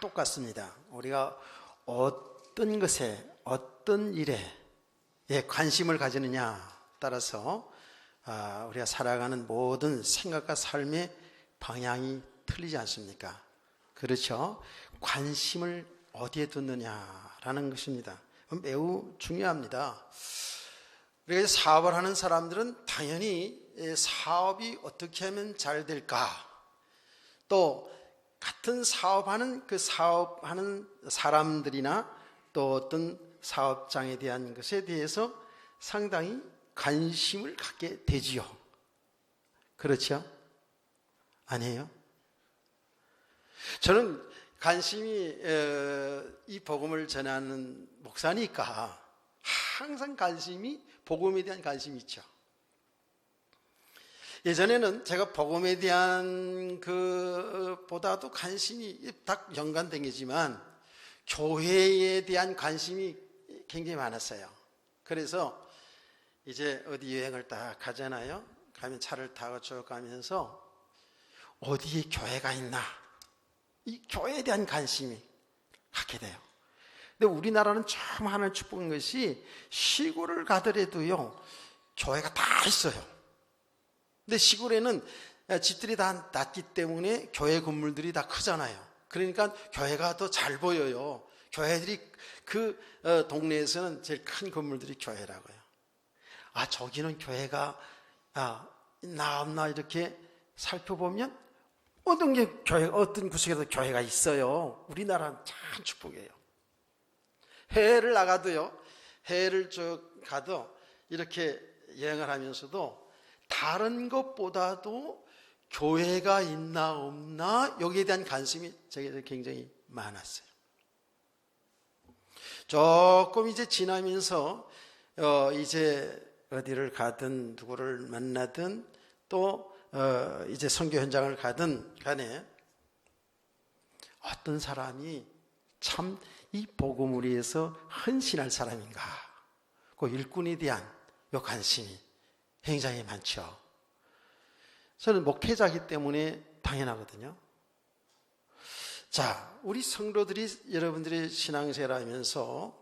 똑같습니다. 우리가 어떤 것에, 어떤 일에 관심을 가지느냐 따라서 우리가 살아가는 모든 생각과 삶의 방향이 틀리지 않습니까? 그렇죠? 관심을 어디에 두느냐라는 것입니다. 매우 중요합니다. 우리가 사업을 하는 사람들은 당연히 사업이 어떻게 하면 잘 될까, 또 같은 사업하는 그 사업하는 사람들이나 또 어떤 사업장에 대한 것에 대해서 상당히 관심을 갖게 되지요. 그렇죠? 아니에요? 저는 관심이 이 복음을 전하는 목사니까 항상 관심이, 복음에 대한 관심이 있죠. 예전에는 제가 복음에 대한 보다도 관심이 딱 연관된 게지만 교회에 대한 관심이 굉장히 많았어요. 그래서 이제 어디 여행을 딱 가잖아요. 가면 차를 타고 쭉 가면서 어디에 교회가 있나, 이 교회에 대한 관심이 갖게 돼요. 근데 우리나라는 참 하나의 축복인 것이 시골을 가더라도요 교회가 다 있어요. 근데 시골에는 집들이 다 낮기 때문에 교회 건물들이 다 크잖아요. 그러니까 교회가 더 잘 보여요. 교회들이 그 동네에서는 제일 큰 건물들이 교회라고요. 저기는 교회가 있나 없나 이렇게 살펴보면 어떤 구석에도 교회가 있어요. 우리나라는 참 축복이에요. 해외를 나가도요, 해외를 쭉 가도 이렇게 여행을 하면서도 다른 것보다도 교회가 있나 없나 여기에 대한 관심이 저에게 굉장히 많았어요. 조금 이제 지나면서 이제 어디를 가든 누구를 만나든 또 이제 선교 현장을 가든 간에 어떤 사람이 참 이 복음을 위해서 헌신할 사람인가, 그 일꾼에 대한 이 관심이 굉장히 많죠. 저는 목회자이기 때문에 당연하거든요. 자, 우리 성도들이 여러분들의 신앙생활을 하면서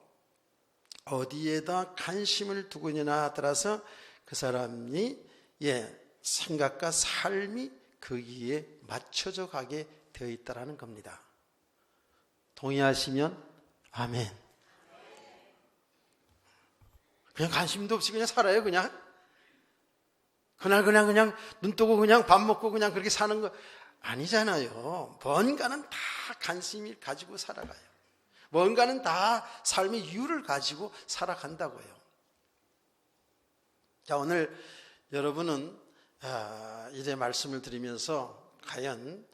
어디에다 관심을 두고 있느냐에 따라서 그 사람이 생각과 삶이 거기에 맞춰져 가게 되어 있다는 겁니다. 동의하시면 아멘. 그냥 관심도 없이 그냥 살아요. 그냥 눈 뜨고 그냥 밥 먹고 그냥 그렇게 사는 거 아니잖아요. 뭔가는 다 관심을 가지고 살아가요. 뭔가는 다 삶의 이유를 가지고 살아간다고요. 자, 오늘 여러분은 이제 말씀을 드리면서 과연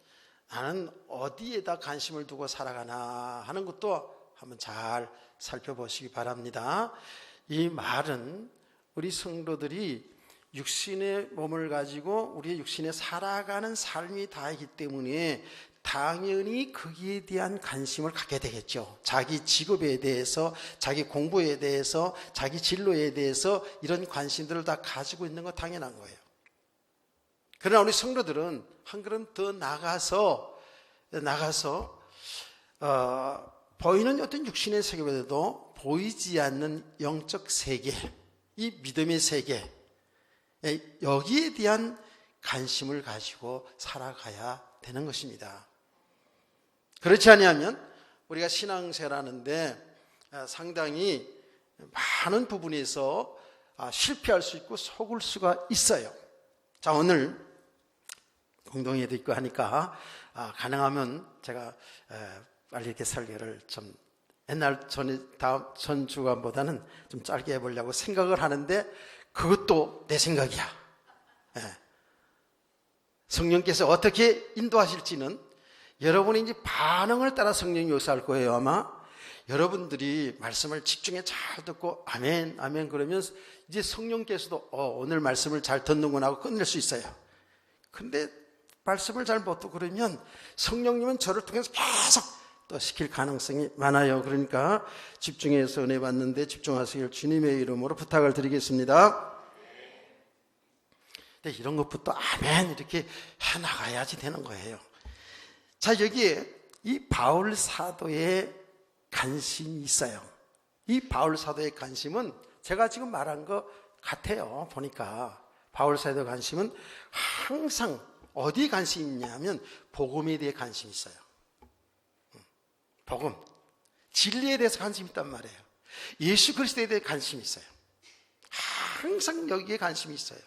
나는 어디에다 관심을 두고 살아가나 하는 것도 한번 잘 살펴보시기 바랍니다. 이 말은 우리 성도들이 육신의 몸을 가지고 우리의 육신에 살아가는 삶이 다이기 때문에 당연히 거기에 대한 관심을 갖게 되겠죠. 자기 직업에 대해서, 자기 공부에 대해서, 자기 진로에 대해서 이런 관심들을 다 가지고 있는 건 당연한 거예요. 그러나 우리 성도들은 한 걸음 더 나가서 보이는 어떤 육신의 세계보다도 보이지 않는 영적 세계, 이 믿음의 세계, 여기에 대한 관심을 가지고 살아가야 되는 것입니다. 그렇지 않으면 우리가 신앙생활하는데 상당히 많은 부분에서 실패할 수 있고 속을 수가 있어요. 자, 오늘 공동회도 있고 하니까 가능하면 제가 빨리 이렇게 설교를 좀 전 주간보다는 좀 짧게 해보려고 생각을 하는데 그것도 내 생각이야. 성령께서 어떻게 인도하실지는 여러분의 이제 반응을 따라 성령이 역사할 거예요. 아마 여러분들이 말씀을 집중해 잘 듣고 아멘 아멘 그러면 이제 성령께서도 오늘 말씀을 잘 듣는구나 하고 끝낼 수 있어요. 근데 말씀을 잘 못 듣고 그러면 성령님은 저를 통해서 계속 또 시킬 가능성이 많아요. 그러니까 집중해서 은혜 받는데 집중하시길 주님의 이름으로 부탁을 드리겠습니다. 근데 이런 것부터 아멘 이렇게 해나가야지 되는 거예요. 자, 여기에 이 바울 사도의 관심이 있어요. 이 바울 사도의 관심은 제가 지금 말한 것 같아요. 보니까 바울 사도의 관심은 항상 어디에 관심이 있냐면 복음에 대해 관심이 있어요. 복음, 진리에 대해서 관심이 있단 말이에요. 예수 그리스도에 대해 관심이 있어요. 항상 여기에 관심이 있어요.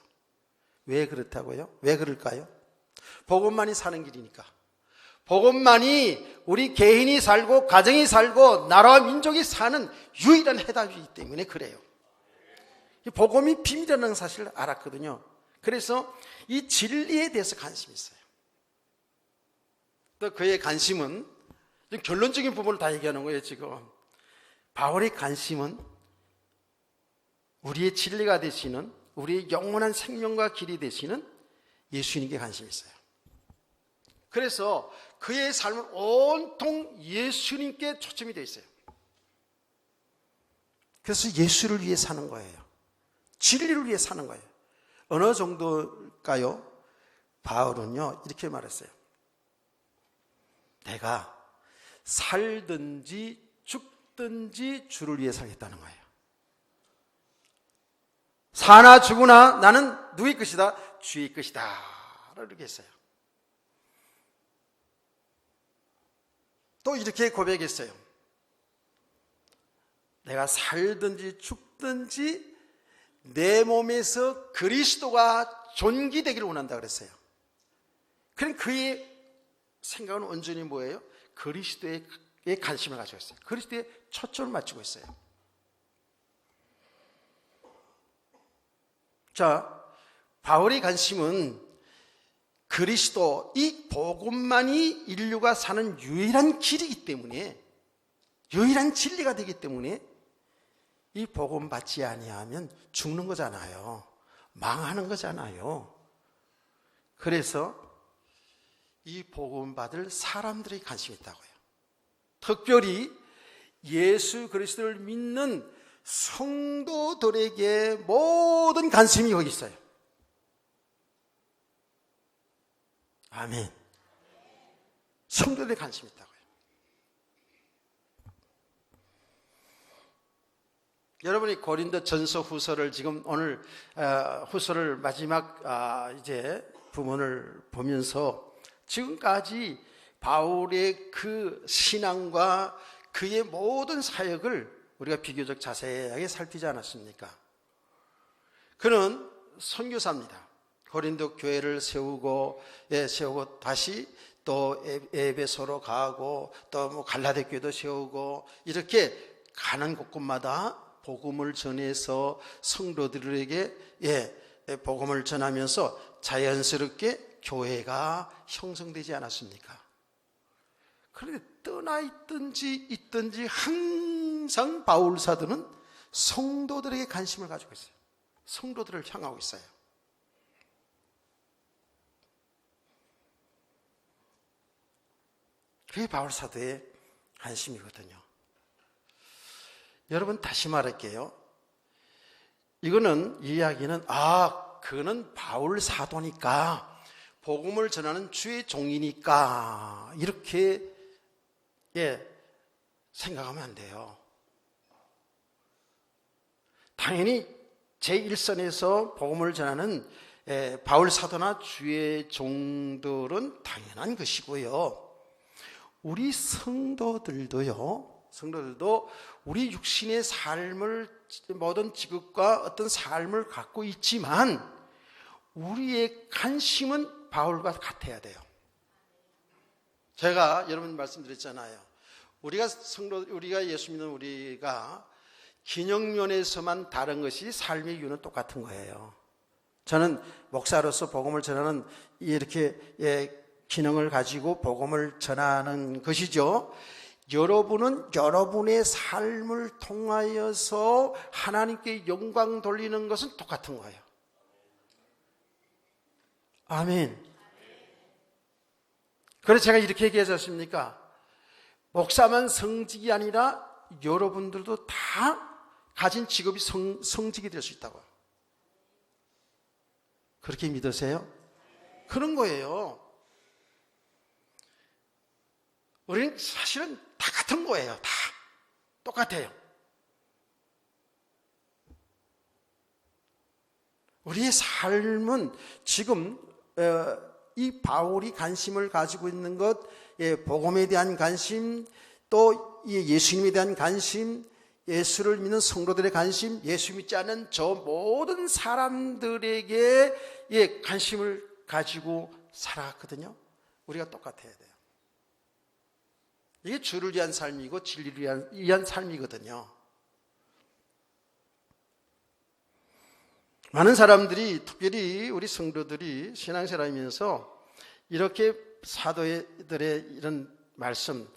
왜 그렇다고요? 왜 그럴까요? 복음만이 사는 길이니까. 복음만이 우리 개인이 살고 가정이 살고 나라와 민족이 사는 유일한 해답이기 때문에 그래요. 복음이 비밀이라는 사실을 알았거든요. 그래서 이 진리에 대해서 관심이 있어요. 또 그의 관심은 결론적인 부분을 다 얘기하는 거예요. 지금 바울의 관심은 우리의 진리가 되시는, 우리의 영원한 생명과 길이 되시는 예수님께 관심이 있어요. 그래서 그의 삶은 온통 예수님께 초점이 되어 있어요. 그래서 예수를 위해 사는 거예요. 진리를 위해 사는 거예요. 어느 정도일까요? 바울은요 이렇게 말했어요. 내가 살든지 죽든지 주를 위해 살겠다는 거예요. 사나 죽으나 나는 누구의 것이다? 주의 것이다 이렇게 했어요. 또 이렇게 고백했어요. 내가 살든지 죽든지 내 몸에서 그리스도가 존귀되기를 원한다 그랬어요. 그럼 그의 생각은 온전히 뭐예요? 그리스도에 관심을 가지고 있어요. 그리스도에 초점을 맞추고 있어요. 자, 바울의 관심은 그리스도, 이 복음만이 인류가 사는 유일한 길이기 때문에, 유일한 진리가 되기 때문에 이 복음 받지 아니하면 죽는 거잖아요. 망하는 거잖아요. 그래서 이 복음 받을 사람들의 관심이 있다고요. 특별히 예수 그리스도를 믿는 성도들에게 모든 관심이 거기 있어요. 아멘. 성도들의 관심이 있다고요. 여러분이 고린도 전서 후서를 지금 오늘 후서를 마지막 이제 부분을 보면서 지금까지 바울의 그 신앙과 그의 모든 사역을 우리가 비교적 자세하게 살피지 않았습니까? 그는 선교사입니다. 고린도 교회를 세우고 다시 또 에베소로 가고 또 뭐 갈라디 교회도 세우고 이렇게 가는 곳곳마다 복음을 전해서 성도들에게 복음을 전하면서 자연스럽게 교회가 형성되지 않았습니까? 그런데 떠나 있든지 항상 바울 사도는 성도들에게 관심을 가지고 있어요. 성도들을 향하고 있어요. 그게 바울 사도의 관심이거든요. 여러분 다시 말할게요. 이 이야기는 그는 바울 사도니까 복음을 전하는 주의 종이니까 이렇게 생각하면 안 돼요. 당연히 제1선에서 복음을 전하는 바울 사도나 주의 종들은 당연한 것이고요. 우리 성도들도 우리 육신의 삶을, 모든 직업과 어떤 삶을 갖고 있지만 우리의 관심은 바울과 같아야 돼요. 제가 여러분 말씀드렸잖아요. 우리가 예수 믿는 우리가 기능면에서만 다른 것이 삶의 이유는 똑같은 거예요. 저는 목사로서 복음을 전하는 이렇게 기능을 가지고 복음을 전하는 것이죠. 여러분은 여러분의 삶을 통하여서 하나님께 영광 돌리는 것은 똑같은 거예요. 아멘. 그래서 제가 이렇게 얘기하지 않습니까? 목사만 성직이 아니라 여러분들도 다 가진 직업이 성직이 될 수 있다고. 그렇게 믿으세요? 그런 거예요. 우리는 사실은 다 같은 거예요. 다 똑같아요. 우리의 삶은 지금 이 바울이 관심을 가지고 있는 것, 복음에 대한 관심, 또 예수님에 대한 관심, 예수를 믿는 성도들의 관심, 예수 믿지 않는 저 모든 사람들에게 관심을 가지고 살아갔거든요. 우리가 똑같아야 돼요. 이게 주를 위한 삶이고 진리를 위한 삶이거든요. 많은 사람들이, 특별히 우리 성도들이 신앙생활하면서 이렇게 사도들의 이런 말씀,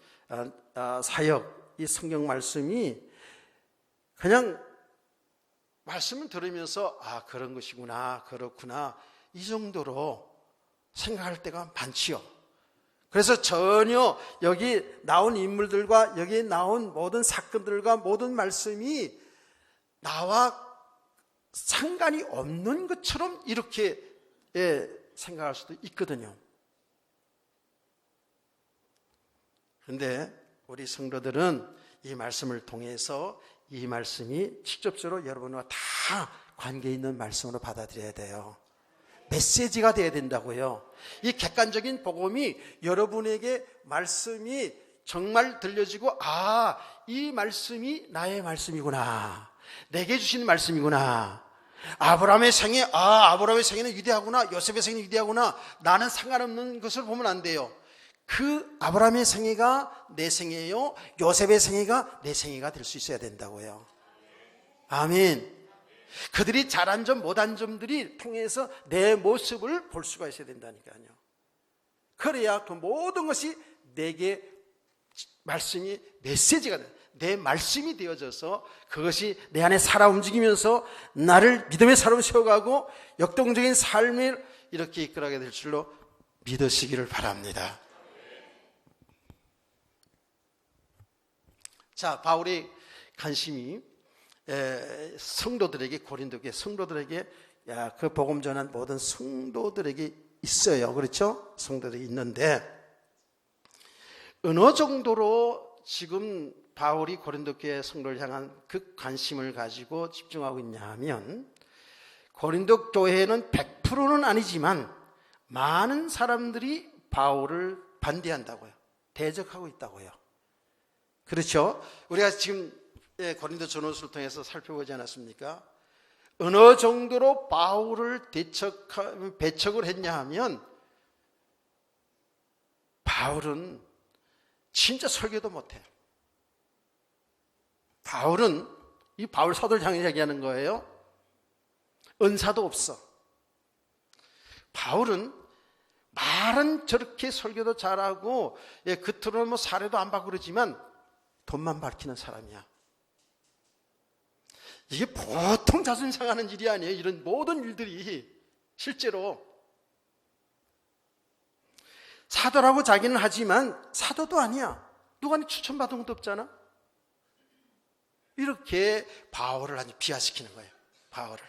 사역, 이 성경 말씀이 그냥 말씀을 들으면서 그런 것이구나, 그렇구나, 이 정도로 생각할 때가 많지요. 그래서 전혀 여기 나온 인물들과 여기 나온 모든 사건들과 모든 말씀이 나와 상관이 없는 것처럼 이렇게 생각할 수도 있거든요. 그런데 우리 성도들은 이 말씀을 통해서 이 말씀이 직접적으로 여러분과 다 관계 있는 말씀으로 받아들여야 돼요. 메시지가 돼야 된다고요. 이 객관적인 복음이 여러분에게 말씀이 정말 들려지고 이 말씀이 나의 말씀이구나, 내게 주신 말씀이구나, 아브라함의 생애, 아브라함의 생애는 위대하구나, 요셉의 생애는 위대하구나, 나는 상관없는 것을 보면 안 돼요. 그 아브라함의 생애가 내 생애요, 요셉의 생애가 내 생애가 될 수 있어야 된다고요. 아멘. 그들이 잘한 점 못한 점들이 통해서 내 모습을 볼 수가 있어야 된다니까요. 그래야 그 모든 것이 내게 말씀이 메시지가 돼, 내 말씀이 되어져서 그것이 내 안에 살아 움직이면서 나를 믿음의 사람으로 세워가고 역동적인 삶을 이렇게 이끌어가게 될 줄로 믿으시기를 바랍니다. 자, 바울의 관심이 성도들에게, 고린도 교회 성도들에게, 그 복음 전한 모든 성도들에게 있어요. 그렇죠? 성도들이 있는데 어느 정도로 지금 바울이 고린도 교회 성도를 향한 그 관심을 가지고 집중하고 있냐 하면, 고린도 교회는 100%는 아니지만 많은 사람들이 바울을 반대한다고요. 대적하고 있다고요. 그렇죠? 우리가 지금 고린도 전후서를 통해서 살펴보지 않았습니까? 어느 정도로 바울을 배척을 했냐 하면, 바울은 진짜 설교도 못해요. 바울은, 이 바울 사도를 향해 얘기하는 거예요. 은사도 없어. 바울은 말은 저렇게 설교도 잘하고 겉으로는 뭐 사례도 안 받고 그러지만 돈만 밝히는 사람이야. 이게 보통 자존심 상하는 일이 아니에요. 이런 모든 일들이 실제로. 사도라고 자기는 하지만 사도도 아니야. 누가 추천받은 것도 없잖아. 이렇게 바울을 아주 비하시키는 거예요. 바울을,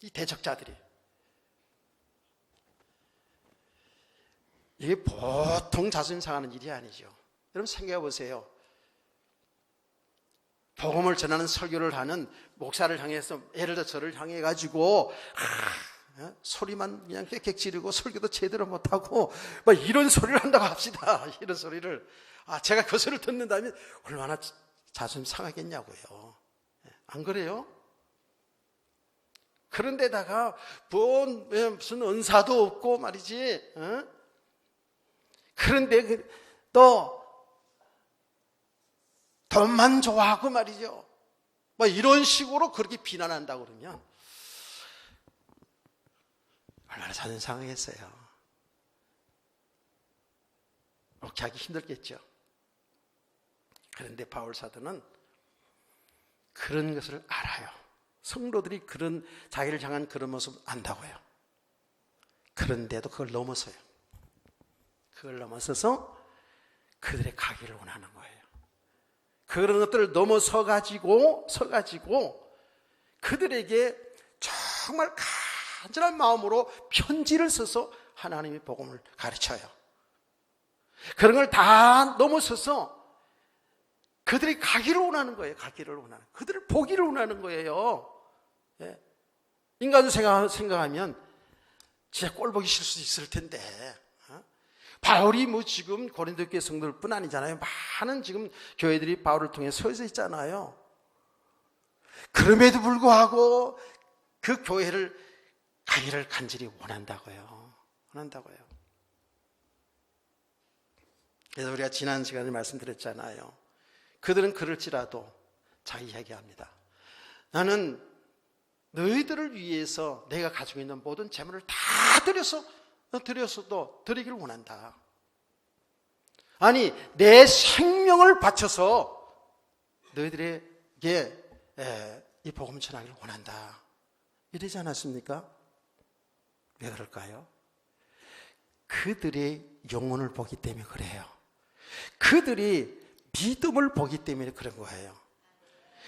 이 대적자들이. 이게 보통 자존심 상하는 일이 아니죠. 여러분 생각해 보세요. 복음을 전하는 설교를 하는 목사를 향해서, 예를 들어 저를 향해 가지고 소리만 그냥 꽥꽥 지르고 설교도 제대로 못하고 막 이런 소리를 한다고 합시다. 이런 소리를, 제가 그 소리를 듣는다면 얼마나 자존심 상하겠냐고요. 안 그래요? 그런데다가 무슨 은사도 없고 말이지. 그런데 또 돈만 좋아하고 말이죠. 뭐 이런 식으로 그렇게 비난한다고 그러면 얼마나 자존심 상하겠어요. 하기 힘들겠죠. 그런데 바울 사도는 그런 것을 알아요. 성도들이 그런 자기를 향한 그런 모습을 안다고요. 그런데도 그걸 넘어서요. 그걸 넘어서서 그들의 가기를 원하는 거예요. 그런 것들을 넘어서가지고 그들에게 정말 간절한 마음으로 편지를 써서 하나님의 복음을 가르쳐요. 그런 걸 다 넘어서서 그들이 가기를 원하는 거예요. 가기를 원하는, 그들을 보기를 원하는 거예요. 예. 인간도 생각하면 진짜 꼴 보기 싫을 수 있을 텐데, 바울이 뭐 지금 고린도 교회 성도들뿐 아니잖아요. 많은 지금 교회들이 바울을 통해 서져 있잖아요. 그럼에도 불구하고 그 교회를 가기를 간절히 원한다고요. 그래서 우리가 지난 시간에 말씀드렸잖아요. 그들은 그럴지라도 자기 이야기합니다. 나는 너희들을 위해서 내가 가지고 있는 모든 재물을 다 드려서도 드리기를 원한다. 아니, 내 생명을 바쳐서 너희들에게 이 복음을 전하기를 원한다. 이러지 않았습니까? 왜 그럴까요? 그들의 영혼을 보기 때문에 그래요. 그들이 믿음을 보기 때문에 그런 거예요.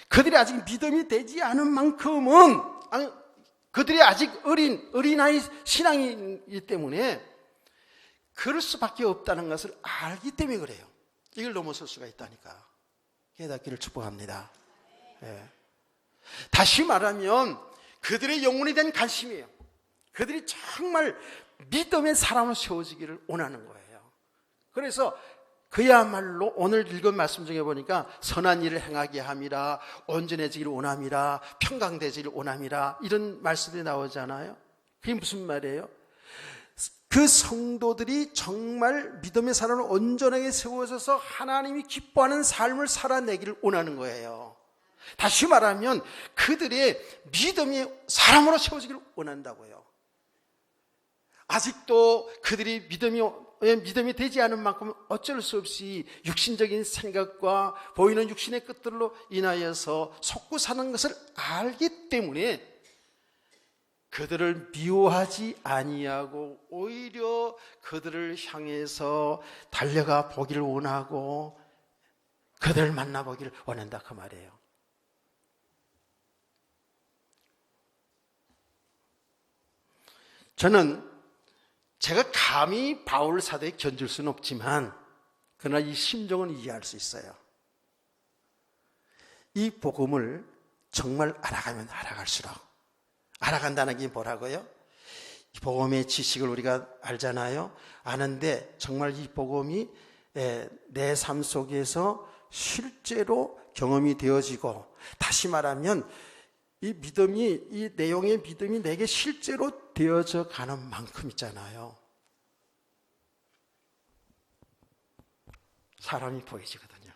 그들이 아직 믿음이 되지 않은 만큼은, 그들이 아직 어린아이 신앙이기 때문에 그럴 수밖에 없다는 것을 알기 때문에 그래요. 이걸 넘어설 수가 있다니까. 깨닫기를 축복합니다. 예. 다시 말하면 그들의 영혼에 대한 관심이에요. 그들이 정말 믿음의 사람으로 세워지기를 원하는 거예요. 그래서 그야말로 오늘 읽은 말씀 중에 보니까 선한 일을 행하게 함이라, 온전해지기를 원함이라, 평강되지기를 원함이라, 이런 말씀이 나오잖아요. 그게 무슨 말이에요? 그 성도들이 정말 믿음의 사람을 온전하게 세워져서 하나님이 기뻐하는 삶을 살아내기를 원하는 거예요. 다시 말하면 그들의 믿음이 사람으로 세워지기를 원한다고요. 아직도 그들이 믿음이 되지 않은 만큼 어쩔 수 없이 육신적인 생각과 보이는 육신의 끝들로 인하여서 속고 사는 것을 알기 때문에 그들을 미워하지 아니하고 오히려 그들을 향해서 달려가 보기를 원하고 그들을 만나보기를 원한다, 그 말이에요. 저는 제가 감히 바울 사도에 견줄 수는 없지만 그러나 이 심정은 이해할 수 있어요. 이 복음을 정말 알아가면 알아갈수록, 알아간다는 게 뭐라고요? 이 복음의 지식을 우리가 알잖아요. 아는데 정말 이 복음이 내 삶 속에서 실제로 경험이 되어지고, 다시 말하면 이 믿음이, 이 내용의 믿음이 내게 실제로 되어져 가는 만큼 있잖아요. 사람이 보여지거든요.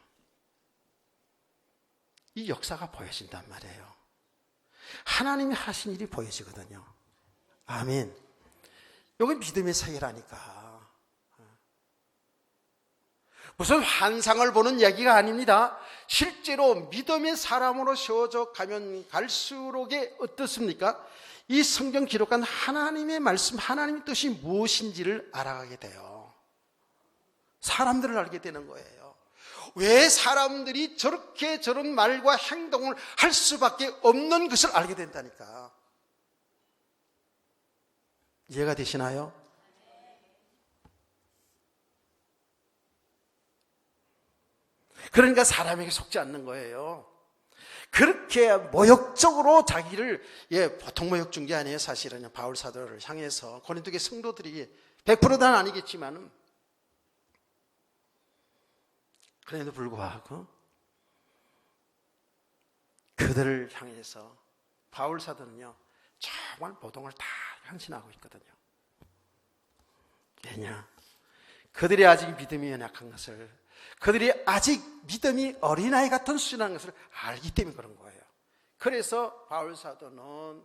이 역사가 보여진단 말이에요. 하나님이 하신 일이 보여지거든요. 아멘. 이게 믿음의 세계라니까. 무슨 환상을 보는 얘기가 아닙니다. 실제로 믿음의 사람으로 세워져 가면 갈수록에 어떻습니까? 이 성경 기록한 하나님의 말씀, 하나님의 뜻이 무엇인지를 알아가게 돼요. 사람들을 알게 되는 거예요. 왜 사람들이 저렇게 저런 말과 행동을 할 수밖에 없는 것을 알게 된다니까. 이해가 되시나요? 그러니까 사람에게 속지 않는 거예요. 그렇게 모욕적으로 자기를, 보통 모욕 준 게 아니에요. 사실은 바울 사도를 향해서 고린도 교회 성도들이 100%는 아니겠지만, 그래도 불구하고 그들을 향해서 바울 사도는요 정말 모동을 다 향신하고 있거든요. 왜냐? 그들이 아직 믿음이 연약한 것을, 그들이 아직 믿음이 어린아이 같은 수준인 것을 알기 때문에 그런 거예요. 그래서 바울 사도는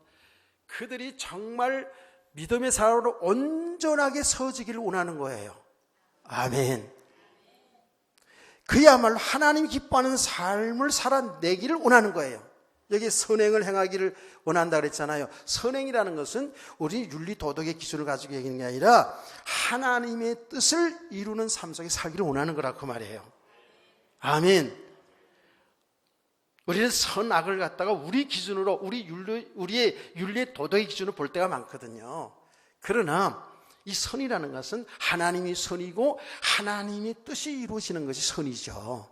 그들이 정말 믿음의 사람으로 온전하게 서지기를 원하는 거예요. 아멘. 그야말로 하나님 기뻐하는 삶을 살아내기를 원하는 거예요. 여기 선행을 행하기를 원한다 그랬잖아요. 선행이라는 것은 우리 윤리 도덕의 기준을 가지고 얘기하는 게 아니라 하나님의 뜻을 이루는 삶 속에 살기를 원하는 거라 그 말이에요. 아멘. 우리는 선악을 갖다가 우리 기준으로, 우리의 윤리 도덕의 기준으로 볼 때가 많거든요. 그러나 이 선이라는 것은 하나님이 선이고 하나님의 뜻이 이루어지는 것이 선이죠.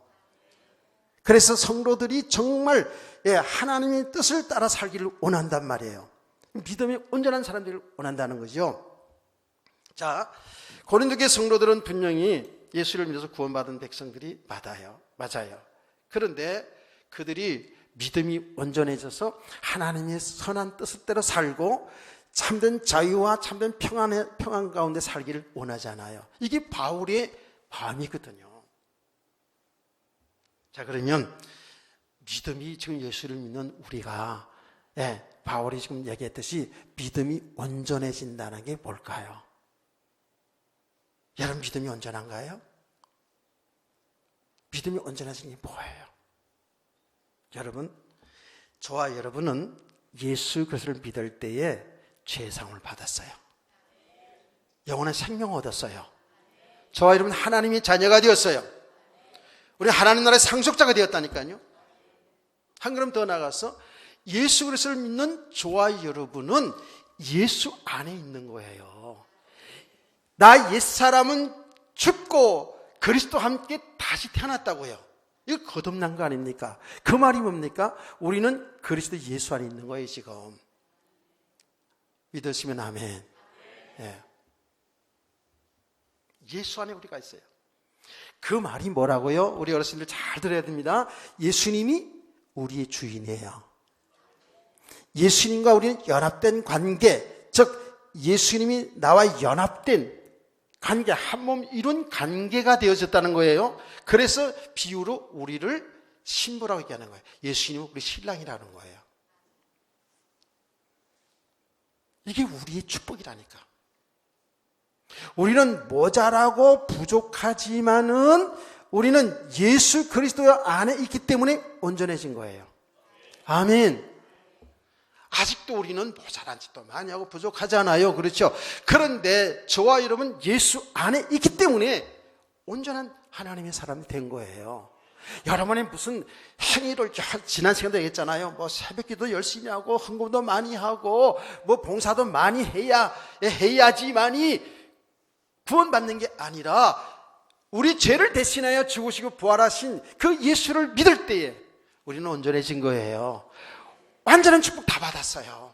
그래서 성도들이 정말 하나님의 뜻을 따라 살기를 원한단 말이에요. 믿음이 온전한 사람들을 원한다는 거죠. 자, 고린도교회 성도들은 분명히 예수를 믿어서 구원받은 백성들이 맞아요. 그런데 그들이 믿음이 온전해져서 하나님의 선한 뜻대로 살고 참된 자유와 참된 평안 가운데 살기를 원하잖아요. 이게 바울의 마음이거든요. 자, 그러면 믿음이 지금 예수를 믿는 우리가 바울이 지금 얘기했듯이 믿음이 온전해진다는 게 뭘까요? 여러분 믿음이 온전한가요? 믿음이 온전해지는 게 뭐예요? 여러분, 저와 여러분은 예수 그리스도를 믿을 때에 죄사함을 받았어요. 영원한 생명을 얻었어요. 저와 여러분 하나님의 자녀가 되었어요. 우리 하나님 나라의 상속자가 되었다니까요. 한 걸음 더 나가서 예수 그리스도를 믿는 저와 여러분은 예수 안에 있는 거예요. 나 옛사람은 죽고 그리스도와 함께 다시 태어났다고요. 이거 거듭난 거 아닙니까? 그 말이 뭡니까? 우리는 그리스도 예수 안에 있는 거예요, 지금. 믿으시면 아멘. 예수 안에 우리가 있어요. 그 말이 뭐라고요? 우리 어르신들 잘 들어야 됩니다. 예수님이 우리의 주인이에요. 예수님과 우리는 연합된 관계, 즉 예수님이 나와 연합된 관계, 한 몸 이룬 관계가 되어졌다는 거예요. 그래서 비유로 우리를 신부라고 얘기하는 거예요. 예수님은 우리 신랑이라는 거예요. 이게 우리의 축복이라니까. 우리는 모자라고 부족하지만은 우리는 예수 그리스도 안에 있기 때문에 온전해진 거예요. 아멘. 아직도 우리는 모자란 짓도 많이 하고 부족하잖아요. 그렇죠? 그런데 저와 여러분 예수 안에 있기 때문에 온전한 하나님의 사람이 된 거예요. 여러분의 무슨 행위를 지난 시간도 얘기했잖아요. 뭐 새벽기도 열심히 하고 헌금도 많이 하고 뭐 봉사도 많이 해야지만이 구원받는 게 아니라 우리 죄를 대신하여 죽으시고 부활하신 그 예수를 믿을 때에 우리는 온전해진 거예요. 완전한 축복 다 받았어요.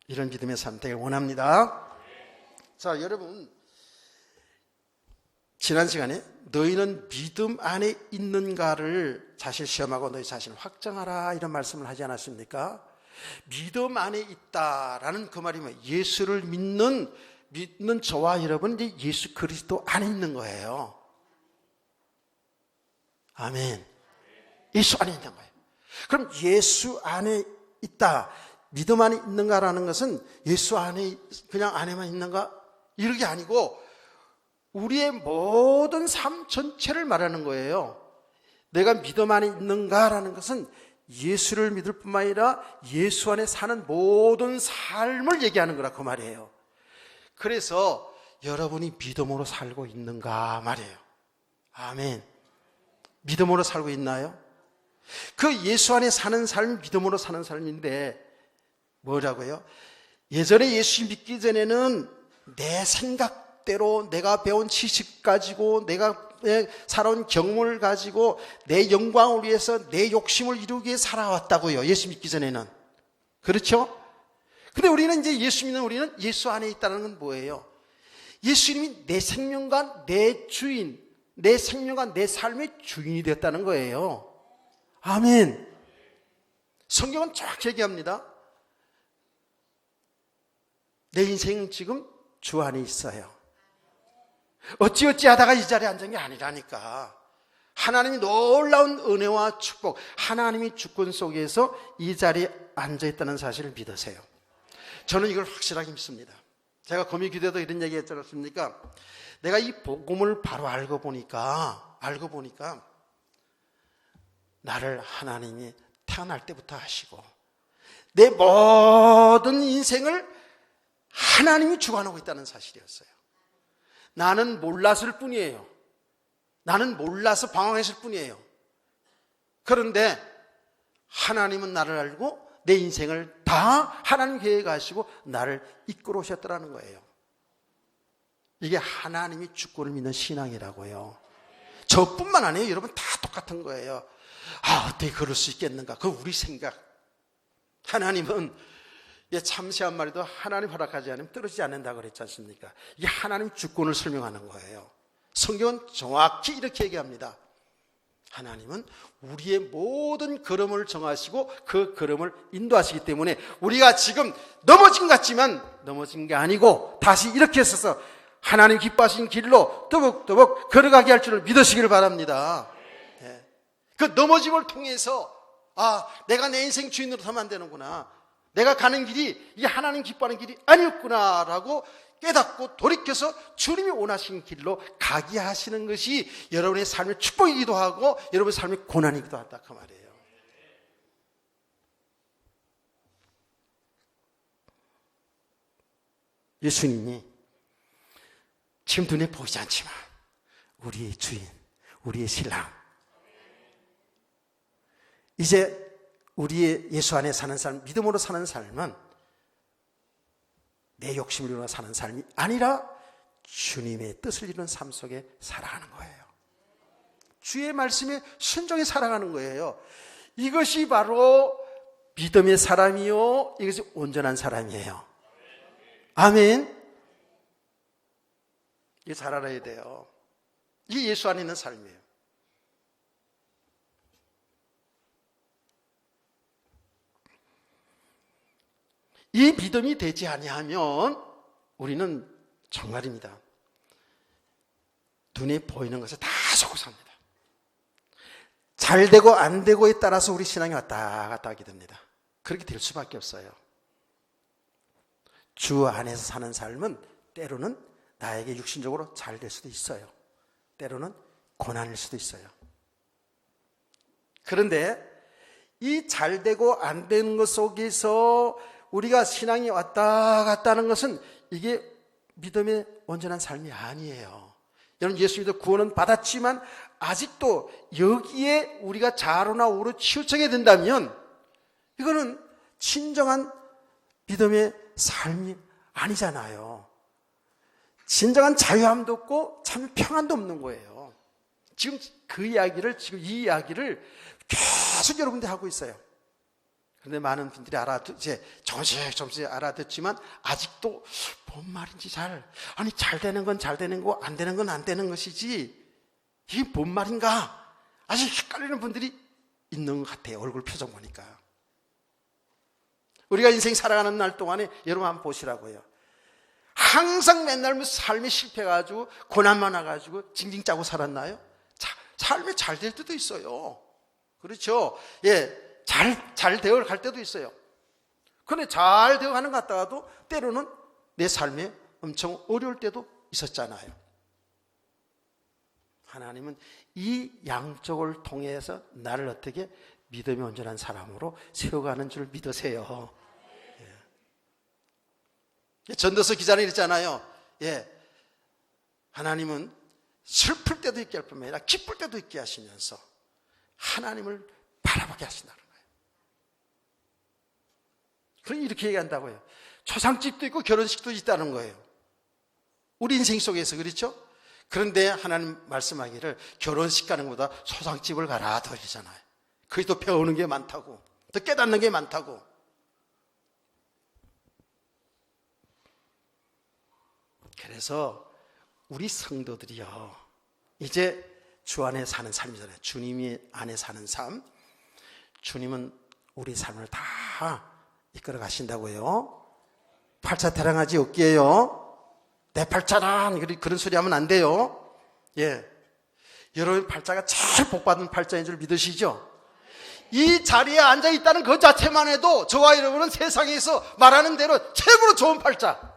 이런 믿음의 삶 되길 원합니다. 자, 여러분, 지난 시간에 너희는 믿음 안에 있는가를 자신 시험하고 너희 자신을 확정하라 이런 말씀을 하지 않았습니까? 믿음 안에 있다라는 그 말이 뭐예요? 예수를 믿는 저와 여러분 이제 예수 그리스도 안에 있는 거예요. 아멘. 예수 안에 있는 거예요. 그럼 예수 안에 있다, 믿음 안에 있는가라는 것은 예수 안에 그냥 안에만 있는가? 이런 게 아니고 우리의 모든 삶 전체를 말하는 거예요. 내가 믿음 안에 있는가라는 것은 예수를 믿을 뿐만 아니라 예수 안에 사는 모든 삶을 얘기하는 거라 그 말이에요. 그래서 여러분이 믿음으로 살고 있는가 말이에요. 아멘. 믿음으로 살고 있나요? 그 예수 안에 사는 삶이 믿음으로 사는 삶인데 뭐라고요? 예전에 예수 믿기 전에는 내 생각대로 내가 배운 지식 가지고 내가 살아온 경험을 가지고 내 영광을 위해서 내 욕심을 이루기 위해 살아왔다고요. 예수 믿기 전에는. 그렇죠? 근데 우리는 이제 예수 믿는 우리는 예수 안에 있다는 건 뭐예요? 예수님이 내 생명과 내 주인, 내 생명과 내 삶의 주인이 되었다는 거예요. 아멘. 성경은 정확히 얘기합니다. 내 인생은 지금 주 안에 있어요. 어찌어찌 하다가 이 자리에 앉은 게 아니라니까. 하나님이 놀라운 은혜와 축복, 하나님이 주권 속에서 이 자리에 앉아있다는 사실을 믿으세요. 저는 이걸 확실하게 믿습니다. 제가 거미 기도에도 이런 얘기 했지 않습니까? 내가 이 복음을 바로 알고 보니까 나를 하나님이 태어날 때부터 하시고 내 모든 인생을 하나님이 주관하고 있다는 사실이었어요. 나는 몰랐을 뿐이에요. 나는 몰라서 방황했을 뿐이에요. 그런데 하나님은 나를 알고 내 인생을 다 하나님 계획하시고 나를 이끌어 오셨더라는 거예요. 이게 하나님이 주권을 믿는 신앙이라고요. 저뿐만 아니에요. 여러분 다 똑같은 거예요. 어떻게 그럴 수 있겠는가? 그건 우리 생각. 하나님은 참새 한 마리도 하나님 허락하지 않으면 떨어지지 않는다고 그랬지 않습니까? 이게 하나님 주권을 설명하는 거예요. 성경은 정확히 이렇게 얘기합니다. 하나님은 우리의 모든 걸음을 정하시고 그 걸음을 인도하시기 때문에 우리가 지금 넘어진 것 같지만 넘어진 게 아니고 다시 이렇게 서서 하나님 기뻐하신 길로 더벅더벅 걸어가게 할 줄을 믿으시기를 바랍니다. 그 넘어짐을 통해서 내가 내 인생 주인으로 서면 안 되는구나. 내가 가는 길이 이게 하나님 기뻐하는 길이 아니었구나라고 깨닫고 돌이켜서 주님이 원하시는 길로 가게 하시는 것이 여러분의 삶의 축복이기도 하고 여러분의 삶의 고난이기도 하다 그 말이에요. 예수님이 지금 눈에 보이지 않지만 우리의 주인, 우리의 신랑, 이제 우리의 예수 안에 사는 삶, 믿음으로 사는 삶은 내 욕심을 이루어 사는 삶이 아니라 주님의 뜻을 이루는 삶 속에 살아가는 거예요. 주의 말씀에 순종해 살아가는 거예요. 이것이 바로 믿음의 사람이요, 이것이 온전한 사람이에요. 아멘. 이게 잘 알아야 돼요. 이게 예수 안에 있는 삶이에요. 이 믿음이 되지 아니하면 우리는 정말입니다. 눈에 보이는 것에 다 속고 삽니다. 잘 되고 안 되고에 따라서 우리 신앙이 왔다 갔다 하게 됩니다. 그렇게 될 수밖에 없어요. 주 안에서 사는 삶은 때로는 나에게 육신적으로 잘 될 수도 있어요. 때로는 고난일 수도 있어요. 그런데 이 잘 되고 안 되는 것 속에서 우리가 신앙이 왔다 갔다 하는 것은 이게 믿음의 온전한 삶이 아니에요. 여러분 예수 믿어 구원은 받았지만 아직도 여기에 우리가 좌로나 우로 치우쳐게 된다면 이거는 진정한 믿음의 삶이 아니잖아요. 진정한 자유함도 없고 참 평안도 없는 거예요. 지금 지금 이 이야기를 계속 여러분들 하고 있어요. 그런데 많은 분들이 조금씩 알아듣지만 아직도 뭔 말인지 잘 되는 건 잘 되는 거, 안 되는 건 안 되는 것이지 이게 뭔 말인가 아직 헷갈리는 분들이 있는 것 같아요. 얼굴 표정 보니까. 우리가 인생 살아가는 날 동안에 여러분 한번 보시라고요. 항상 맨날 삶이 실패해가지고 고난만 와가지고 징징 짜고 살았나요? 삶이 잘 될 때도 있어요. 그렇죠? 잘 되어갈 때도 있어요. 그런데 잘 되어가는 것 같다가도 때로는 내 삶에 엄청 어려울 때도 있었잖아요. 하나님은 이 양쪽을 통해서 나를 어떻게 믿음이 온전한 사람으로 세워가는 줄 믿으세요. 전도서 기자는 이랬잖아요. 하나님은 슬플 때도 있게 할 뿐만 아니라 기쁠 때도 있게 하시면서 하나님을 바라보게 하신다는 거예요. 그럼 이렇게 얘기한다고요. 초상집도 있고 결혼식도 있다는 거예요. 우리 인생 속에서 그렇죠? 그런데 하나님 말씀하기를 결혼식 가는 것보다 초상집을 가라 더 이러잖아요. 거기 또 배우는 게 많다고, 또 깨닫는 게 많다고. 그래서 우리 성도들이요, 이제 주 안에 사는 삶이잖아요. 주님이 안에 사는 삶. 주님은 우리 삶을 다 이끌어 가신다고요. 팔자 타령하지 없게요. 내 팔자란 그런 소리 하면 안 돼요. 여러분 팔자가 제일 복받은 팔자인 줄 믿으시죠? 이 자리에 앉아 있다는 그 자체만 해도 저와 여러분은 세상에서 말하는 대로 최고로 좋은 팔자.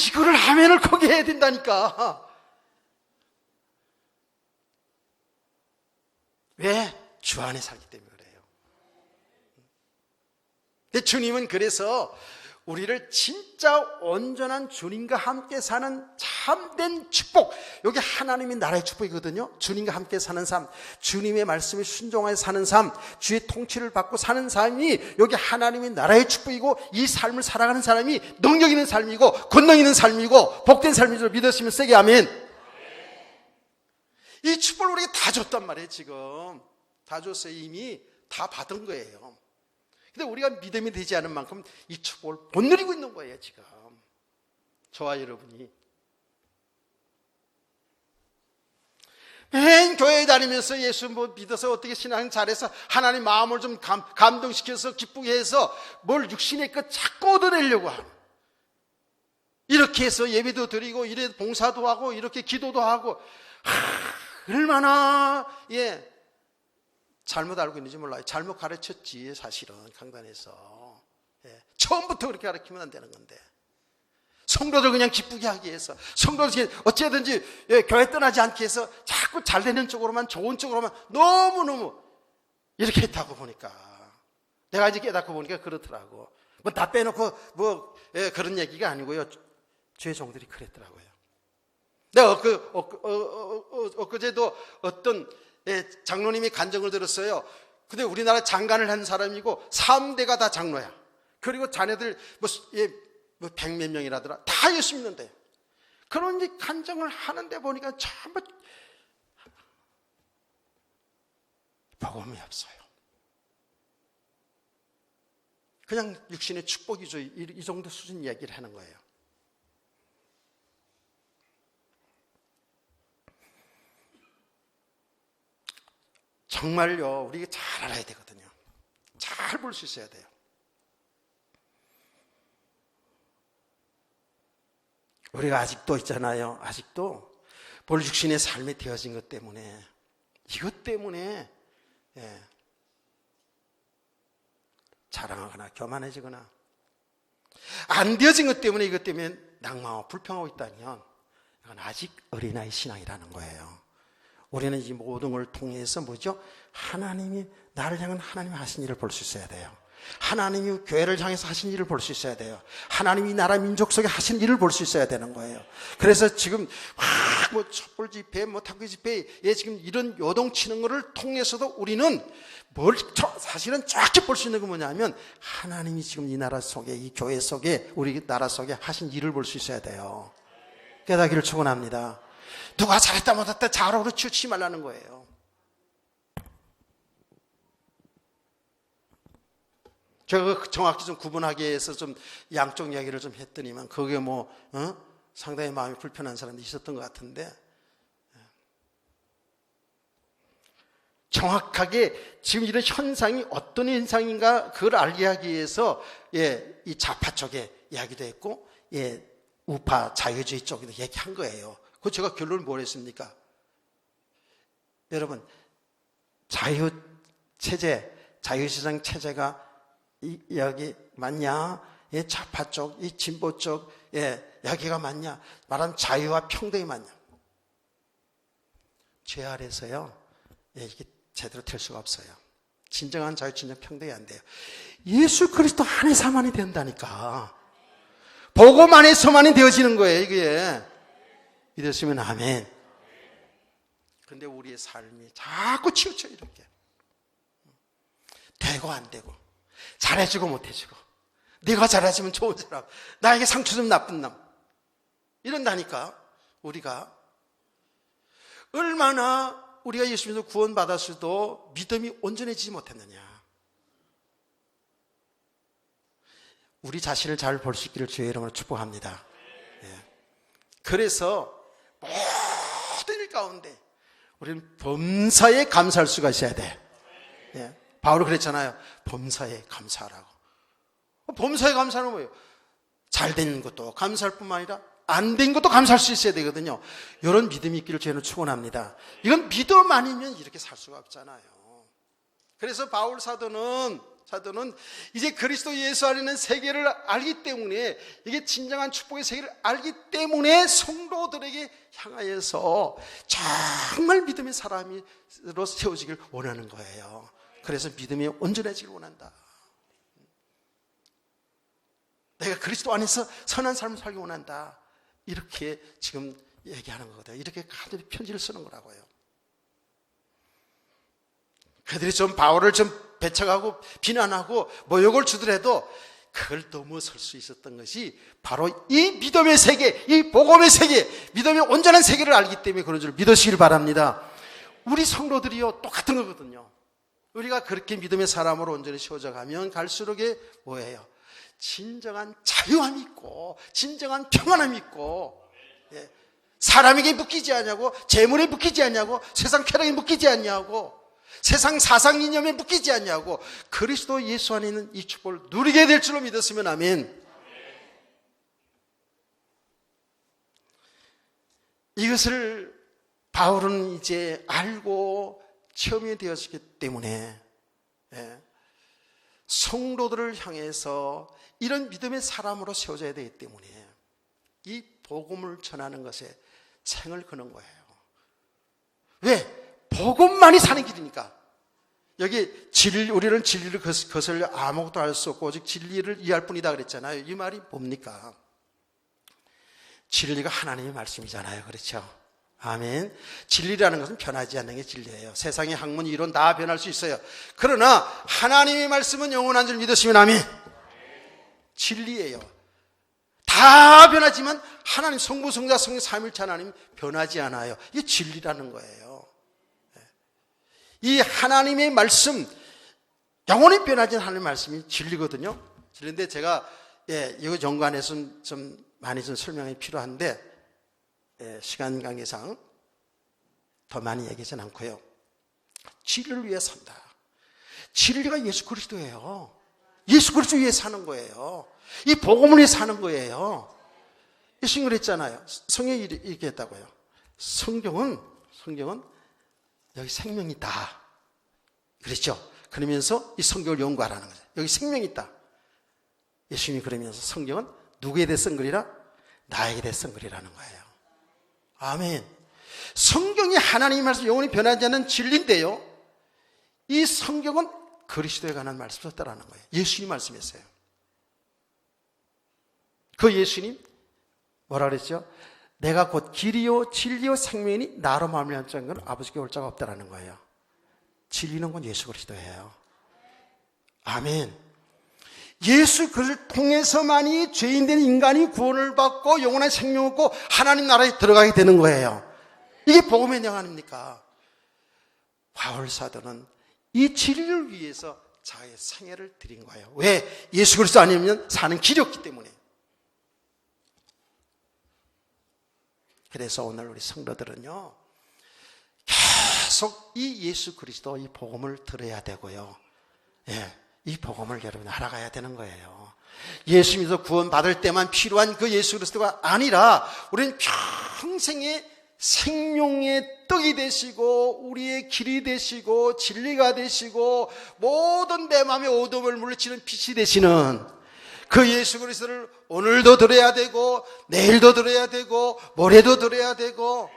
이거를 아멘을 거기 해야 된다니까. 왜? 주 안에 살기 때문에 그래요. 근데 주님은 그래서 우리를 진짜 온전한 주님과 함께 사는 참된 축복, 여기 하나님의 나라의 축복이거든요. 주님과 함께 사는 삶, 주님의 말씀에 순종하여 사는 삶, 주의 통치를 받고 사는 삶이 여기 하나님의 나라의 축복이고, 이 삶을 살아가는 사람이 능력 있는 삶이고 권능 있는 삶이고 복된 삶인 줄 믿으시면 세게 아멘. 이 축복을 우리가 다 줬단 말이에요. 지금 다 줬어요. 이미 다 받은 거예요. 근데 우리가 믿음이 되지 않은 만큼 이 축복을 못 누리고 있는 거예요. 지금 저와 여러분이 맨 교회에 다니면서 예수 믿어서 어떻게 신앙 잘해서 하나님 마음을 좀 감동시켜서 기쁘게 해서 뭘 육신의 것 자꾸 얻어내려고 하는, 이렇게 해서 예배도 드리고 이래 봉사도 하고 이렇게 기도도 하고, 얼마나 잘못 알고 있는지 몰라요. 잘못 가르쳤지 사실은 강단에서. 처음부터 그렇게 가르치면 안 되는 건데, 성도들 그냥 기쁘게 하기 위해서, 성도들 어찌든지 교회 떠나지 않게 해서 자꾸 잘 되는 쪽으로만, 좋은 쪽으로만 너무너무 이렇게 했다고 보니까, 내가 이제 깨닫고 보니까 그렇더라고. 뭐 다 빼놓고 그런 얘기가 아니고요. 주의 종들이 그랬더라고요. 내가 엊그제도 어떤 장로님이 간증을 들었어요. 근데 우리나라 장관을 한 사람이고 3대가 다 장로야. 그리고 자네들 뭐 100몇 명이라더라. 다 예수 믿는데. 그런 간증을 하는데 보니까 전부 복음이 없어요. 그냥 육신의 축복이죠. 이 정도 수준 이야기를 하는 거예요. 정말요, 우리가 잘 알아야 되거든요. 잘 볼 수 있어야 돼요. 우리가 아직도 있잖아요. 아직도 볼 육신의 삶이 되어진 것 때문에, 이것 때문에 자랑하거나 교만해지거나, 안 되어진 것 때문에, 이것 때문에 낭망하고 불평하고 있다면 이건 아직 어린아이 신앙이라는 거예요. 우리는 이 모든 걸 통해서 뭐죠? 하나님이 나를 향한 하나님이 하신 일을 볼 수 있어야 돼요. 하나님이 교회를 향해서 하신 일을 볼 수 있어야 돼요. 하나님이 나라 민족 속에 하신 일을 볼 수 있어야 되는 거예요. 그래서 지금 촛불 집회, 탁구 집회, 지금 이런 요동치는 것을 통해서도 우리는 사실은 정확히 볼 수 있는 건 뭐냐면, 하나님이 지금 이 나라 속에, 이 교회 속에, 우리 나라 속에 하신 일을 볼 수 있어야 돼요. 깨닫기를 축원합니다. 누가 잘했다 못했다 자로로 치우치지 말라는 거예요. 제가 정확히 좀 구분하기 위해서 좀 양쪽 이야기를 좀 했더니만, 그게 상당히 마음이 불편한 사람도 있었던 것 같은데, 정확하게 지금 이런 현상이 어떤 현상인가 그걸 알게 하기 위해서 이 좌파 쪽에 이야기도 했고, 우파 자유주의 쪽에도 얘기한 거예요. 그 제가 결론을 뭘 했습니까? 여러분, 자유체제, 자유시장 체제가 여기 맞냐? 좌파 쪽, 이 진보 쪽, 여기가 맞냐? 말하면 자유와 평등이 맞냐? 죄 아래서요, 이게 제대로 될 수가 없어요. 진정한 자유, 진정 평등이 안 돼요. 예수 그리스도 안에서만이 된다니까. 복음 안에서만이 되어지는 거예요, 이게. 믿으시면 아멘. 그런데 우리의 삶이 자꾸 치우쳐, 이렇게. 되고 안 되고, 잘해주고 못해주고, 네가 잘해주면 좋은 사람, 나에게 상처 좀 나쁜 남, 이런다니까. 우리가 얼마나 우리가 예수 믿어 구원받았어도 믿음이 온전해지지 못했느냐. 우리 자신을 잘 볼 수 있기를 주의 이름으로 축복합니다. 그래서 모든 일 가운데 우리는 범사에 감사할 수가 있어야 돼. 바울이 그랬잖아요. 범사에 감사하라고. 범사에 감사는 뭐예요? 잘 된 것도 감사할 뿐만 아니라 안 된 것도 감사할 수 있어야 되거든요. 이런 믿음이 있기를 저는 축원합니다. 이건 믿음 아니면 이렇게 살 수가 없잖아요. 그래서 바울 사도는 이제 그리스도 예수 안에는 세계를 알기 때문에, 이게 진정한 축복의 세계를 알기 때문에 성도들에게 향하여서 정말 믿음의 사람으로 세워지길 원하는 거예요. 그래서 믿음이 온전해지길 원한다. 내가 그리스도 안에서 선한 삶을 살기 원한다. 이렇게 지금 얘기하는 거거든요. 이렇게 간절히 편지를 쓰는 거라고요. 그들이 좀 바울을 좀 배척하고 비난하고 모욕을 주더라도 그걸 넘어설 수 있었던 것이 바로 이 믿음의 세계, 이 복음의 세계, 믿음의 온전한 세계를 알기 때문에 그런 줄 믿으시길 바랍니다. 우리 성도들이요 똑같은 거거든요. 우리가 그렇게 믿음의 사람으로 온전히 세워져 가면 갈수록에 뭐예요? 진정한 자유함이 있고 진정한 평안함이 있고, 예. 사람에게 묶이지 않냐고, 재물에 묶이지 않냐고, 세상 쾌락에 묶이지 않냐고, 세상 사상 이념에 묶이지 않냐고, 그리스도 예수 안에 있는 이 축복을 누리게 될 줄로 믿었으면 아멘. 이것을 바울은 이제 알고 체험이 되었기 때문에, 예, 성도들을 향해서 이런 믿음의 사람으로 세워져야 되기 때문에 이 복음을 전하는 것에 생을 거는 거예요. 왜? 복음만이 사는 길이니까. 여기 우리는 진리를 거슬려 아무것도 알 수 없고 오직 진리를 이해할 뿐이다 그랬잖아요. 이 말이 뭡니까? 진리가 하나님의 말씀이잖아요. 그렇죠? 아멘. 진리라는 것은 변하지 않는 게 진리예요. 세상의 학문, 이론 다 변할 수 있어요. 그러나 하나님의 말씀은 영원한 줄 믿으시면 아멘. 진리예요. 다 변하지만 하나님 성부, 성자, 성령, 삼위일체 하나님 변하지 않아요. 이게 진리라는 거예요. 이 하나님의 말씀, 영원히 변하지 않는 하나님의 말씀이 진리거든요. 진리인데 제가 이거 연관해서 좀 많이 좀 설명이 필요한데, 시간 관계상 더 많이 얘기하진 않고요. 진리를 위해 산다. 진리가 예수 그리스도예요. 예수 그리스도 위해 사는 거예요. 이 복음을 위해 사는 거예요. 예수님 그랬잖아요. 성경이 이렇게 했다고요. 성경은 여기 생명이 있다. 그랬죠. 그러면서 이 성경을 연구하라는 거죠. 여기 생명이 있다. 예수님이 그러면서 성경은 누구에 대해 쓴 글이라? 나에게 대해 쓴 글이라는 거예요. 아멘. 성경이 하나님의 말씀, 영원히 변하지 않는 진리인데요, 이 성경은 그리스도에 관한 말씀을 썼다라는 거예요. 예수님 말씀이었어요. 그 예수님 뭐라 그랬죠? 내가 곧 길이요 진리요 생명이니 나로 말미암는 건 아버지께 올 자가 없다라는 거예요. 진리는 건 예수 그리스도예요. 아멘. 예수 그를 통해서만이 죄인된 인간이 구원을 받고 영원한 생명을 얻고 하나님 나라에 들어가게 되는 거예요. 이게 복음의 영 아닙니까? 바울 사도는 이 진리를 위해서 자기의 생애를 드린 거예요. 왜? 예수 그리스도 아니면 사는 길이 없기 때문에. 그래서 오늘 우리 성도들은요, 계속 이 예수 그리스도 이 복음을 들어야 되고요. 예, 이 복음을 여러분 알아가야 되는 거예요. 예수 믿어 구원받을 때만 필요한 그 예수 그리스도가 아니라 우리는 평생의 생명의 떡이 되시고 우리의 길이 되시고 진리가 되시고 모든 내 마음의 어둠을 물리치는 빛이 되시는 그 예수 그리스도를 오늘도 들어야 되고 내일도 들어야 되고 모레도 들어야 되고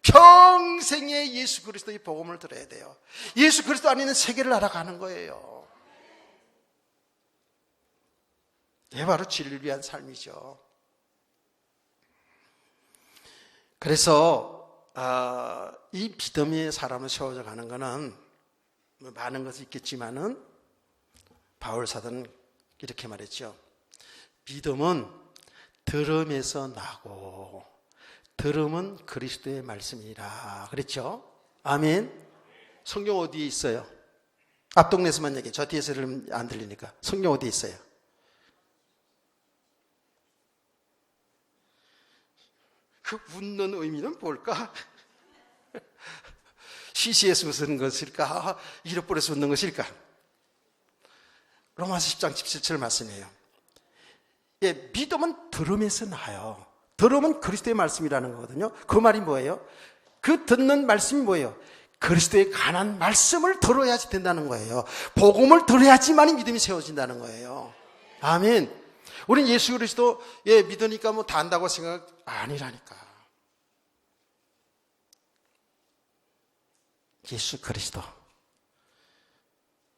평생의 예수 그리스도의 복음을 들어야 돼요. 예수 그리스도 안에 있는 세계를 알아가는 거예요. 이게 바로 진리를 위한 삶이죠. 그래서 이 믿음의 사람을 세워져 가는 것은 많은 것이 있겠지만은 바울 사도는 이렇게 말했죠. 믿음은 들음에서 나고 들음은 그리스도의 말씀이라 그랬죠. 아멘. 성경 어디에 있어요? 앞동네에서만 얘기해. 저 뒤에서는 안 들리니까. 성경 어디에 있어요? 그 웃는 의미는 뭘까? 시시해서 웃는 것일까? 잃어버려서 웃는 것일까? 로마서 10장 17절 말씀이에요. 예, 믿음은 들음에서 나요. 들음은 그리스도의 말씀이라는 거거든요. 그 말이 뭐예요? 그 듣는 말씀이 뭐예요? 그리스도에 관한 말씀을 들어야지 된다는 거예요. 복음을 들어야지만이 믿음이 세워진다는 거예요. 아멘. 우리는 예수 그리스도 믿으니까 뭐 다 안다고 생각 아니라니까. 예수 그리스도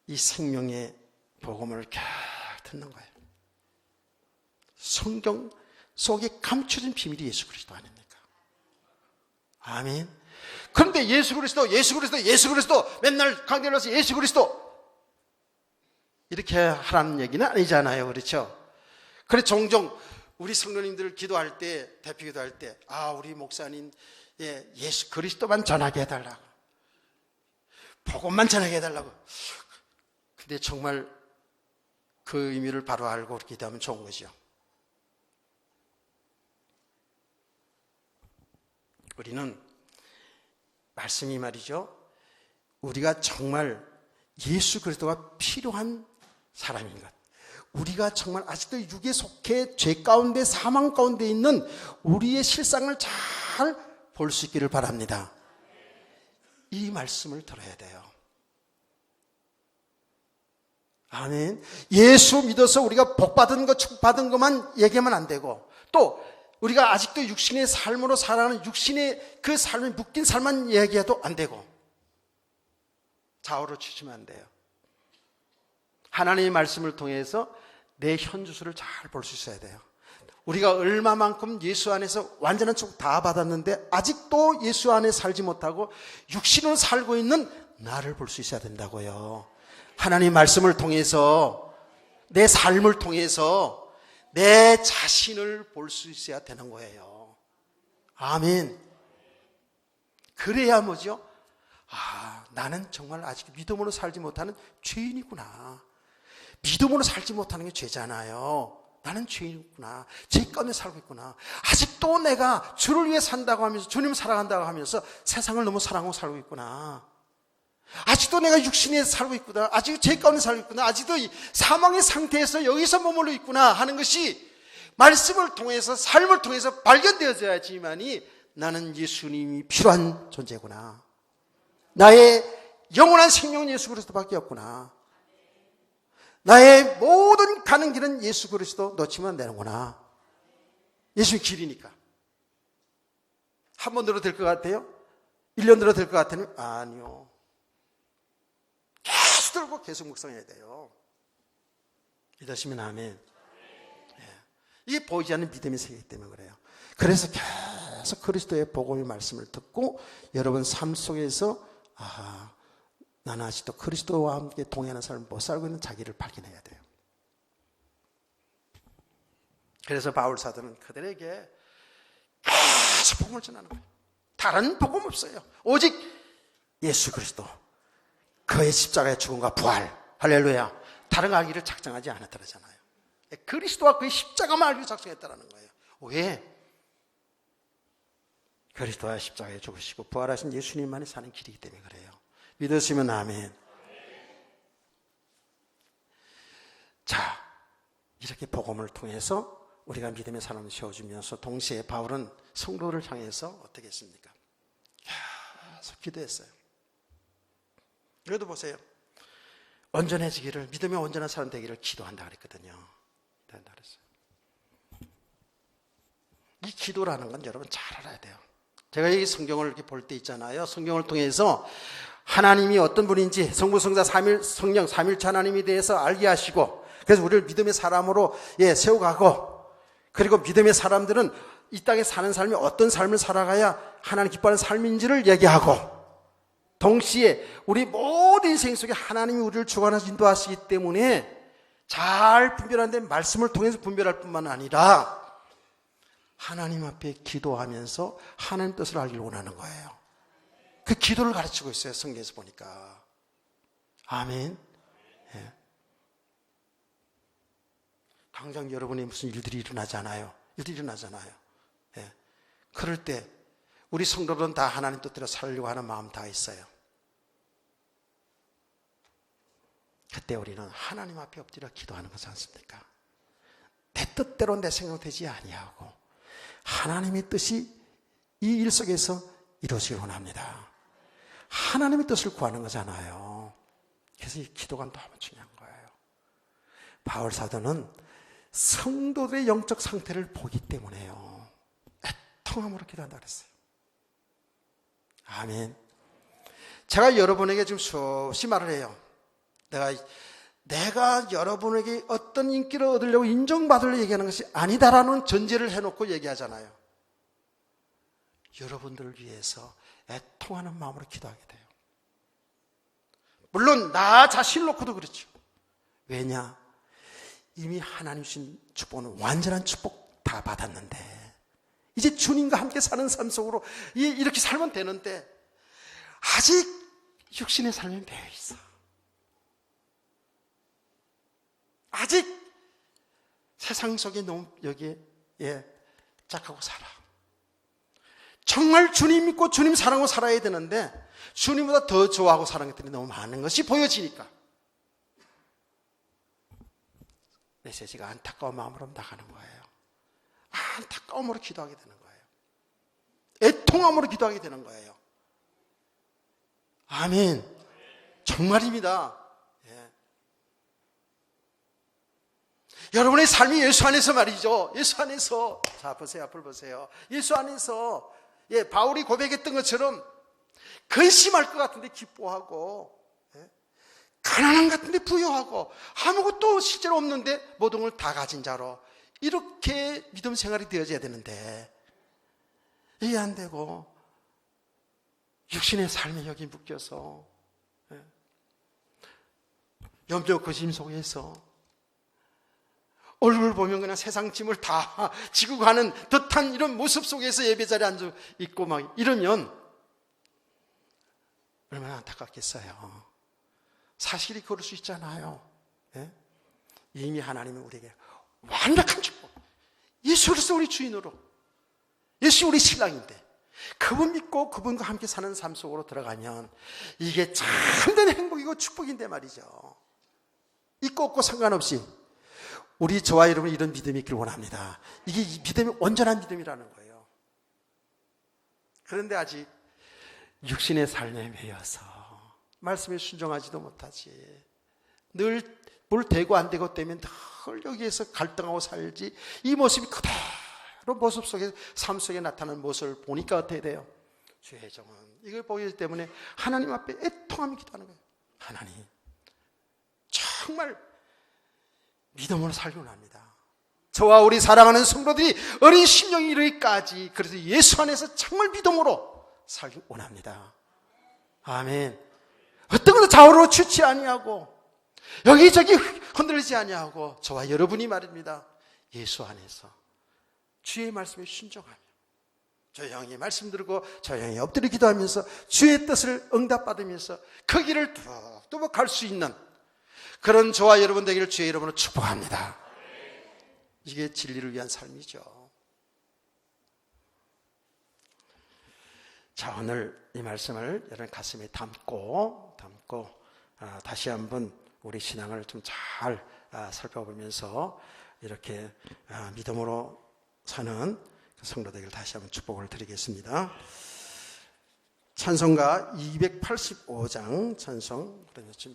이 생명의 복음을 쫙 듣는 거예요. 성경 속에 감춰진 비밀이 예수 그리스도 아닙니까? 아멘. 그런데 예수 그리스도 맨날 강대를 해서 예수 그리스도 이렇게 하라는 얘기는 아니잖아요. 그렇죠? 그래 종종 우리 성도님들 기도할 때, 대표 기도할 때, 우리 목사님, 예수 그리스도만 전하게 해달라고. 복음만 전하게 해달라고. 근데 정말 그 의미를 바로 알고 그렇게 기도하면 좋은 거죠. 우리는 말씀이 말이죠. 우리가 정말 예수 그리스도가 필요한 사람인 것. 우리가 정말 아직도 육에 속해 죄 가운데 사망 가운데 있는 우리의 실상을 잘 볼 수 있기를 바랍니다. 이 말씀을 들어야 돼요. 아멘. 예수 믿어서 우리가 복받은 것, 축복받은 것만 얘기하면 안 되고, 또 우리가 아직도 육신의 삶으로 살아가는 육신의 그 삶에 묶인 삶만 얘기해도 안 되고, 좌우로 치시면 안 돼요. 하나님의 말씀을 통해서 내 현주소를 잘 볼 수 있어야 돼요. 우리가 얼마만큼 예수 안에서 완전한 축복 다 받았는데 아직도 예수 안에 살지 못하고 육신으로 살고 있는 나를 볼 수 있어야 된다고요. 하나님의 말씀을 통해서, 내 삶을 통해서 내 자신을 볼 수 있어야 되는 거예요. 아멘. 그래야 뭐죠? 나는 정말 아직 믿음으로 살지 못하는 죄인이구나. 믿음으로 살지 못하는 게 죄잖아요. 나는 죄인이구나. 죄 가운데 살고 있구나. 아직도 내가 주를 위해 산다고 하면서, 주님을 사랑한다고 하면서 세상을 너무 사랑하고 살고 있구나. 아직도 내가 육신에 살고 있구나. 아직도 죄 가운데 살고 있구나. 아직도 이 사망의 상태에서 여기서 머물러 있구나 하는 것이 말씀을 통해서, 삶을 통해서 발견되어져야지만이 나는 예수님이 필요한 존재구나. 나의 영원한 생명은 예수 그리스도밖에 없구나. 나의 모든 가는 길은 예수 그리스도 놓치면 안 되는구나. 예수의 길이니까. 한 번 들어도 될 것 같아요? 1년 들어도 될 것 같아요? 아니요. 계속 들고 계속 묵상해야 돼요. 믿으시면 아멘. 이게 보이지 않는 믿음의 세계이기 때문에 그래요. 그래서 계속 그리스도의 복음의 말씀을 듣고 여러분 삶 속에서 나는 아직도 그리스도와 함께 동행하는 삶을 못 살고 있는 자기를 발견해야 돼요. 그래서 바울 사도는 그들에게 계속 복음을 전하는 거예요. 다른 복음 없어요. 오직 예수 그리스도, 그의 십자가의 죽음과 부활, 할렐루야. 다른 알기를 작정하지 않았더라잖아요. 그리스도와 그의 십자가만 알기를 작정했다는 거예요. 왜? 그리스도와 십자가에 죽으시고 부활하신 예수님만이 사는 길이기 때문에 그래요. 믿으시면 아멘. 자, 이렇게 복음을 통해서 우리가 믿음의 사람을 세워주면서 동시에 바울은 성도를 향해서 어떻게 했습니까? 계속 기도했어요. 그래도 보세요. 온전해지기를, 믿음의 온전한 사람 되기를 기도한다 그랬거든요. 이 기도라는 건 여러분 잘 알아야 돼요. 제가 이 성경을 이렇게 볼 때 있잖아요. 성경을 통해서 하나님이 어떤 분인지, 성부, 성자, 성령, 삼일체 하나님에 대해서 알게 하시고, 그래서 우리를 믿음의 사람으로 세워가고, 그리고 믿음의 사람들은 이 땅에 사는 삶이 어떤 삶을 살아가야 하나님 기뻐하는 삶인지를 얘기하고, 동시에 우리 모든 인생 속에 하나님이 우리를 주관하시 인도하시기 때문에 잘 분별하는데 말씀을 통해서 분별할 뿐만 아니라 하나님 앞에 기도하면서 하나님 뜻을 알기를 원하는 거예요. 그 기도를 가르치고 있어요. 성경에서 보니까. 아멘. 예. 당장 여러분이 무슨 일들이 일어나잖아요. 예. 그럴 때 우리 성도들은 다 하나님 뜻대로 살려고 하는 마음 다 있어요. 그때 우리는 하나님 앞에 엎드려 기도하는 거지 않습니까? 내 뜻대로 내 생각되지 아니하고 하나님의 뜻이 이 일 속에서 이루어지길 원합니다. 하나님의 뜻을 구하는 거잖아요. 그래서 이 기도가 너무 중요한 거예요. 바울 사도는 성도들의 영적 상태를 보기 때문에요. 애통함으로 기도한다 그랬어요. 아멘. 제가 여러분에게 지금 수없이 말을 해요. 내가 여러분에게 어떤 인기를 얻으려고 인정받으려고 얘기하는 것이 아니다라는 전제를 해놓고 얘기하잖아요. 여러분들을 위해서 애통하는 마음으로 기도하게 돼요. 물론 나 자신을 놓고도 그렇죠. 왜냐? 이미 하나님 주신 축복은 완전한 축복 다 받았는데 이제 주님과 함께 사는 삶 속으로 이렇게 살면 되는데 아직 육신의 삶에 매여 있어. 아직 세상 속에 너무 여기에 짝하고 살아. 정말 주님 믿고 주님 사랑하고 살아야 되는데 주님보다 더 좋아하고 사는 것들이 너무 많은 것이 보여지니까 메시지가 안타까운 마음으로 나가는 거예요. 안타까움으로 기도하게 되는 거예요. 애통함으로 기도하게 되는 거예요. 아멘. 정말입니다. 여러분의 삶이 예수 안에서 말이죠. 예수 안에서. 자, 보세요. 앞을 보세요. 예수 안에서. 바울이 고백했던 것처럼 근심할 것 같은데 기뻐하고, 가난한 것 같은데 부유하고, 아무것도 실제로 없는데 모든 걸 다 가진 자로. 이렇게 믿음 생활이 되어져야 되는데, 이게 안 되고, 육신의 삶에 여기 묶여서, 염려 거심 속에서, 얼굴 보면 그냥 세상 짐을 다 지고 가는 듯한 이런 모습 속에서 예배자리에 앉아 있고 막 이러면 얼마나 안타깝겠어요. 사실이 그럴 수 있잖아요. 이미 하나님은 우리에게 완벽한 축복, 예수 그리스도 우리 주인으로, 예수 우리 신랑인데 그분 믿고 그분과 함께 사는 삶 속으로 들어가면 이게 참된 행복이고 축복인데 말이죠. 있고 없고 상관없이 우리 저와 여러분 이런 믿음이 있기를 원합니다. 이게 믿음이 온전한 믿음이라는 거예요. 그런데 아직 육신의 삶에 매여서 말씀에 순종하지도 못하지. 늘 뭘 되고 안 되고 때문에 늘 여기에서 갈등하고 살지. 이 모습이 그대로 모습 속에 삶 속에 나타나는 모습을 보니까 어떻게 돼요? 주의 종은 이걸 보기 때문에 하나님 앞에 애통하며 기도하는 거예요. 하나님 정말 믿음으로 살기 원합니다. 저와 우리 사랑하는 성도들이 어린 심령이 이르기까지 그래서 예수 안에서 정말 믿음으로 살기 원합니다. 아멘. 어떤 것도 좌우로 취치 아니하고 여기저기 흔들리지 아니하고 저와 여러분이 말입니다. 예수 안에서 주의 말씀에 순종하며 조용히 말씀 들고 조용히 엎드려 기도하면서 주의 뜻을 응답받으면서 그 길을 뚜벅뚜벅 갈 수 있는 그런 저와 여러분 되기를 주의 이름으로 축복합니다. 이게 진리를 위한 삶이죠. 자, 오늘 이 말씀을 여러분 가슴에 담고 다시 한번 우리 신앙을 좀 잘 살펴보면서 이렇게 믿음으로 사는 성도들에게 다시 한번 축복을 드리겠습니다. 찬송가 285장 찬송, 그러면 좀